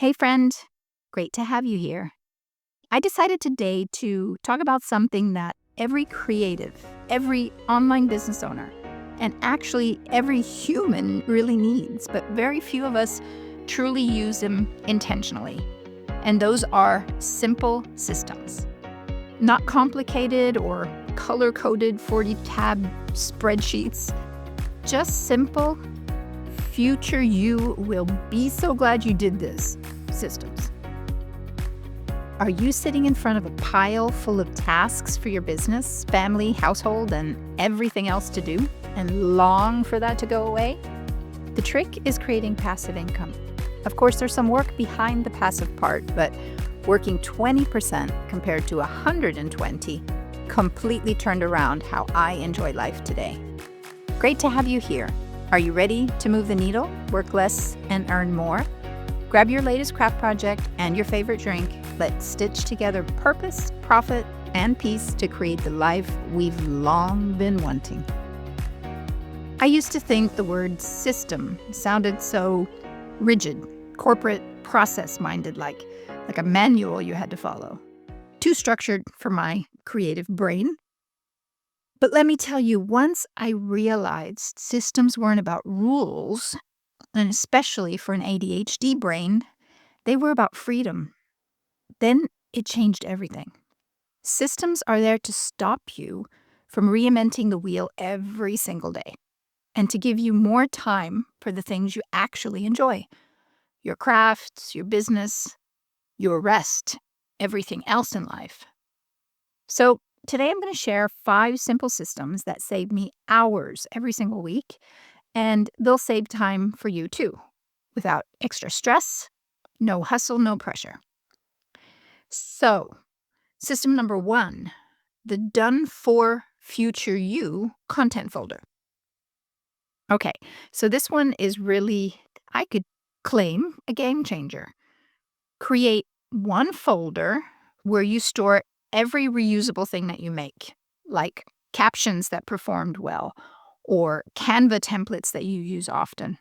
Hey, friend. Great to have you here. I decided today to talk about something that every creative, every online business owner, and actually every human really needs, but very few of us truly use them intentionally. And those are simple systems. Not complicated or color coded 40-tab spreadsheets, just simple, future you will be so glad you did this systems. Are you sitting in front of a pile full of tasks for your business, family, household, and everything else to do, and long for that to go away? The trick is creating passive income. Of course, there's some work behind the passive part, but working 20% compared to 120 completely turned around how I enjoy life today. Great to have you here. Are you ready to move the needle, work less, and earn more? Grab your latest craft project and your favorite drink. Let's stitch together purpose, profit, and peace to create the life we've long been wanting. I used to think the word system sounded so rigid, corporate, process-minded, like a manual you had to follow. Too structured for my creative brain. But let me tell you, once I realized systems weren't about rules, and especially for an ADHD brain, they were about freedom. Then it changed everything. Systems are there to stop you from reinventing the wheel every single day and to give you more time for the things you actually enjoy. Your crafts, your business, your rest, everything else in life. So today I'm going to share 5 simple systems that save me hours every single week, and they'll save time for you too, without extra stress, no hustle, no pressure. So, system number 1, the Done for Future You content folder. Okay, so this one is really, I could claim, a game changer. Create one folder where you store every reusable thing that you make, like captions that performed well or Canva templates that you use often.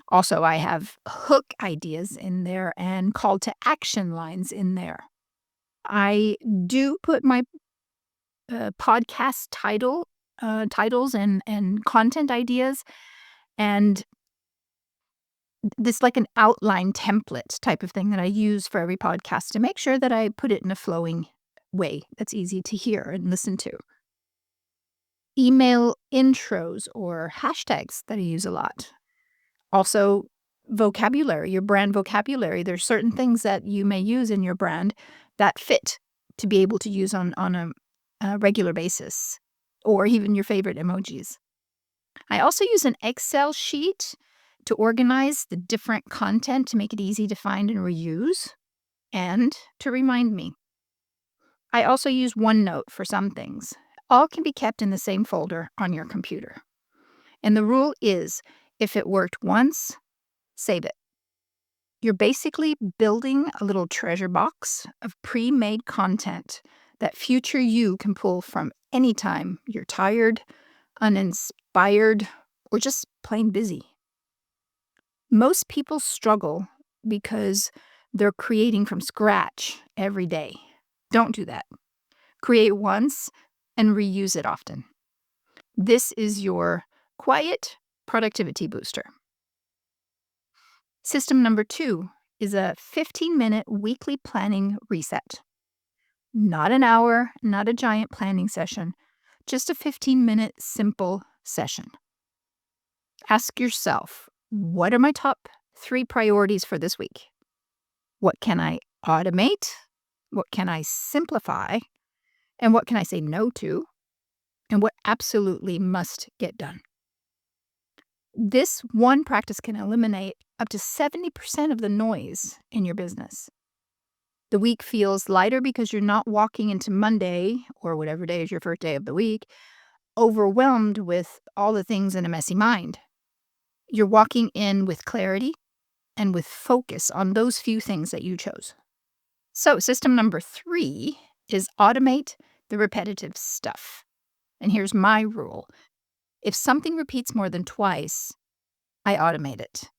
Also, I have hook ideas in there and call to action lines in there. I do put my podcast titles and content ideas and this like an outline template type of thing that I use for every podcast to make sure that I put it in a flowing way that's easy to hear and listen to. Email intros or hashtags that I use a lot. Also, vocabulary, your brand vocabulary. There's certain things that you may use in your brand that fit to be able to use on a regular basis, or even your favorite emojis. I also use an Excel sheet to organize the different content to make it easy to find and reuse, and to remind me. I also use OneNote for some things. All can be kept in the same folder on your computer. And the rule is, if it worked once, save it. You're basically building a little treasure box of pre-made content that future you can pull from anytime you're tired, uninspired, or just plain busy. Most people struggle because they're creating from scratch every day. Don't do that. Create once and reuse it often. This is your quiet productivity booster. System number 2 is a 15-minute weekly planning reset. Not an hour, not a giant planning session, just a 15-minute simple session. Ask yourself, what are my top 3 priorities for this week? What can I automate? What can I simplify? And what can I say no to? And what absolutely must get done? This one practice can eliminate up to 70% of the noise in your business. The week feels lighter because you're not walking into Monday, or whatever day is your first day of the week, overwhelmed with all the things in a messy mind. You're walking in with clarity and with focus on those few things that you chose. So, system number 3 is automate the repetitive stuff. And here's my rule. If something repeats more than twice, I automate it.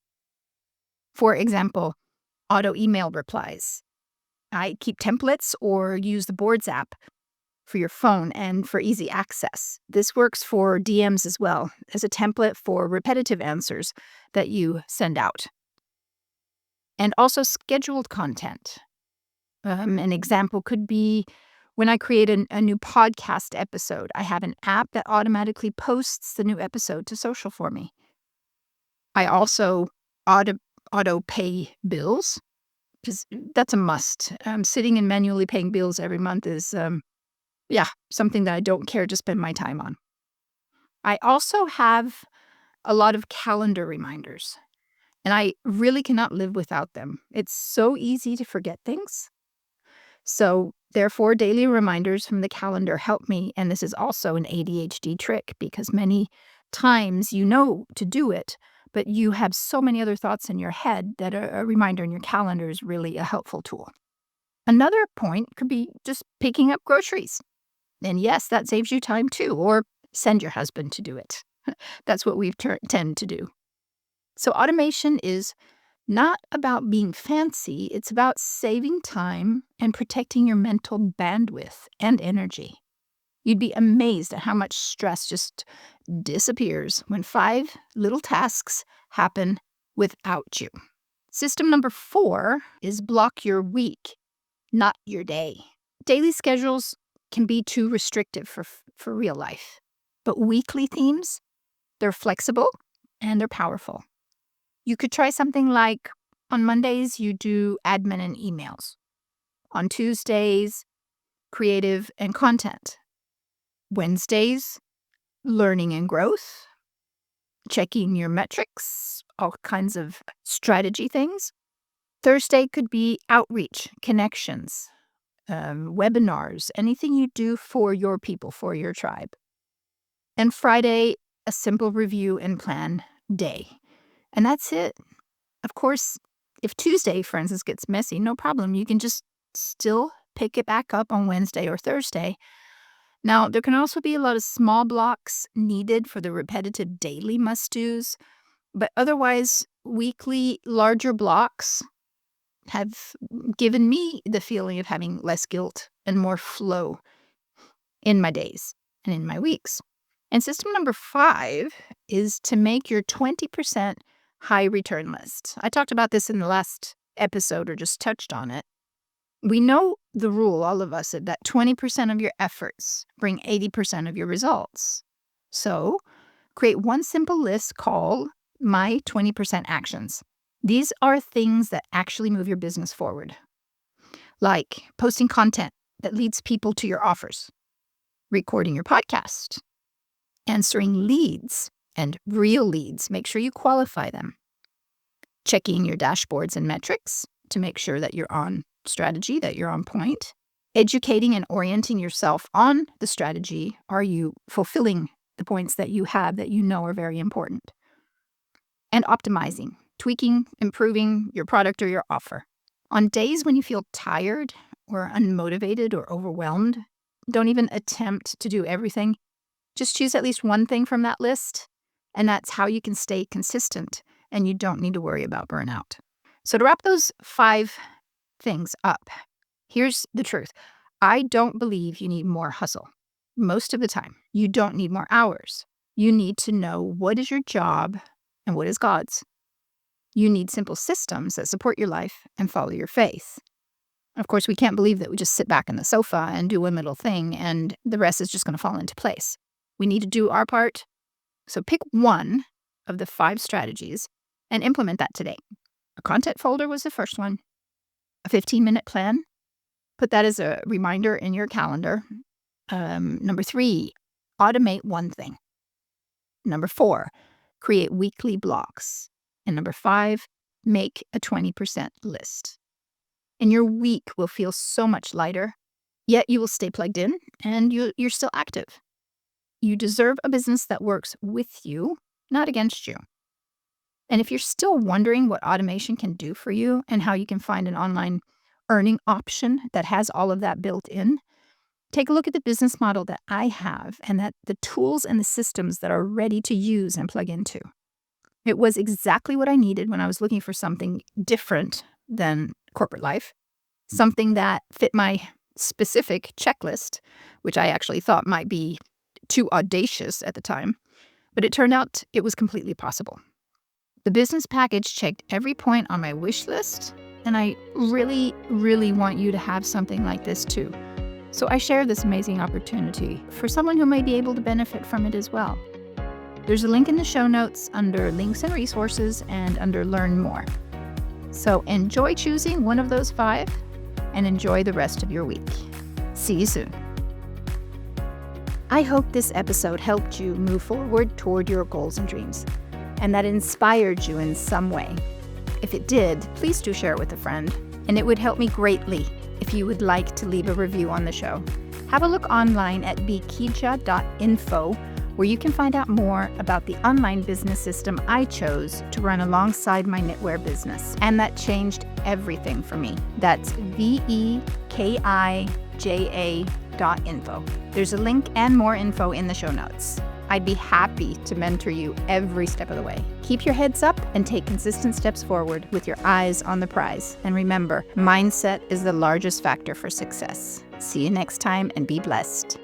For example, auto email replies. I keep templates or use the Boards app for your phone and for easy access. This works for DMs as well as a template for repetitive answers that you send out. And also scheduled content. An example could be when I create a new podcast episode, I have an app that automatically posts the new episode to social for me. I also auto pay bills because that's a must. Sitting and manually paying bills every month is, something that I don't care to spend my time on. I also have a lot of calendar reminders, and I really cannot live without them. It's so easy to forget things. So, therefore, daily reminders from the calendar help me. And this is also an ADHD trick because many times you know to do it, but you have so many other thoughts in your head that a reminder in your calendar is really a helpful tool. Another point could be just picking up groceries. And yes, that saves you time too, or send your husband to do it. That's what we tend to do. So, automation is not about being fancy, it's about saving time and protecting your mental bandwidth and energy. You'd be amazed at how much stress just disappears when 5 little tasks happen without you. System number 4 is block your week, not your day. Daily schedules can be too restrictive for real life, but weekly themes, they're flexible and they're powerful. You could try something like on Mondays, you do admin and emails. On Tuesdays, creative and content. Wednesdays, learning and growth. Checking your metrics, all kinds of strategy things. Thursday could be outreach, connections, webinars, anything you do for your people, for your tribe. And Friday, a simple review and plan day. And that's it. Of course, if Tuesday, for instance, gets messy, no problem. You can just still pick it back up on Wednesday or Thursday. Now, there can also be a lot of small blocks needed for the repetitive daily must-dos, but otherwise, weekly, larger blocks have given me the feeling of having less guilt and more flow in my days and in my weeks. And system number 5 is to make your 20% high return list. I talked about this in the last episode or just touched on it. We know the rule, all of us, that 20% of your efforts bring 80% of your results. So create one simple list called My 20% Actions. These are things that actually move your business forward, like posting content that leads people to your offers, recording your podcast, answering leads and real leads. Make sure you qualify them. Checking your dashboards and metrics to make sure that you're on strategy, that you're on point. Educating and orienting yourself on the strategy. Are you fulfilling the points that you have that you know are very important? And optimizing, tweaking, improving your product or your offer. On days when you feel tired or unmotivated or overwhelmed, don't even attempt to do everything. Just choose at least one thing from that list, and that's how you can stay consistent and you don't need to worry about burnout. So to wrap those 5 things up, here's the truth. I don't believe you need more hustle. Most of the time, you don't need more hours. You need to know what is your job and what is God's. You need simple systems that support your life and follow your faith. Of course, we can't believe that we just sit back on the sofa and do one little thing and the rest is just going to fall into place. We need to do our part. So pick one of the 5 strategies and implement that today. A content folder was the first one. A 15-minute plan. Put that as a reminder in your calendar. Number 3, automate one thing. Number 4, create weekly blocks. And number 5, make a 20% list. And your week will feel so much lighter, yet you will stay plugged in and you're still active. You deserve a business that works with you, not against you. And if you're still wondering what automation can do for you and how you can find an online earning option that has all of that built in, take a look at the business model that I have and that the tools and the systems that are ready to use and plug into. It was exactly what I needed when I was looking for something different than corporate life, something that fit my specific checklist, which I actually thought might be too audacious at the time, but it turned out it was completely possible. The business package checked every point on my wish list, and I really, really want you to have something like this too. So I share this amazing opportunity for someone who may be able to benefit from it as well. There's a link in the show notes under links and resources and under learn more. So enjoy choosing one of those 5 and enjoy the rest of your week. See you soon. I hope this episode helped you move forward toward your goals and dreams, and that inspired you in some way. If it did, please do share it with a friend, and it would help me greatly if you would like to leave a review on the show. Have a look online at bkija.info, where you can find out more about the online business system I chose to run alongside my knitwear business, and that changed everything for me. That's BEKIJA.info. There's a link and more info in the show notes. I'd be happy to mentor you every step of the way. Keep your heads up and take consistent steps forward with your eyes on the prize. And remember, mindset is the largest factor for success. See you next time and be blessed.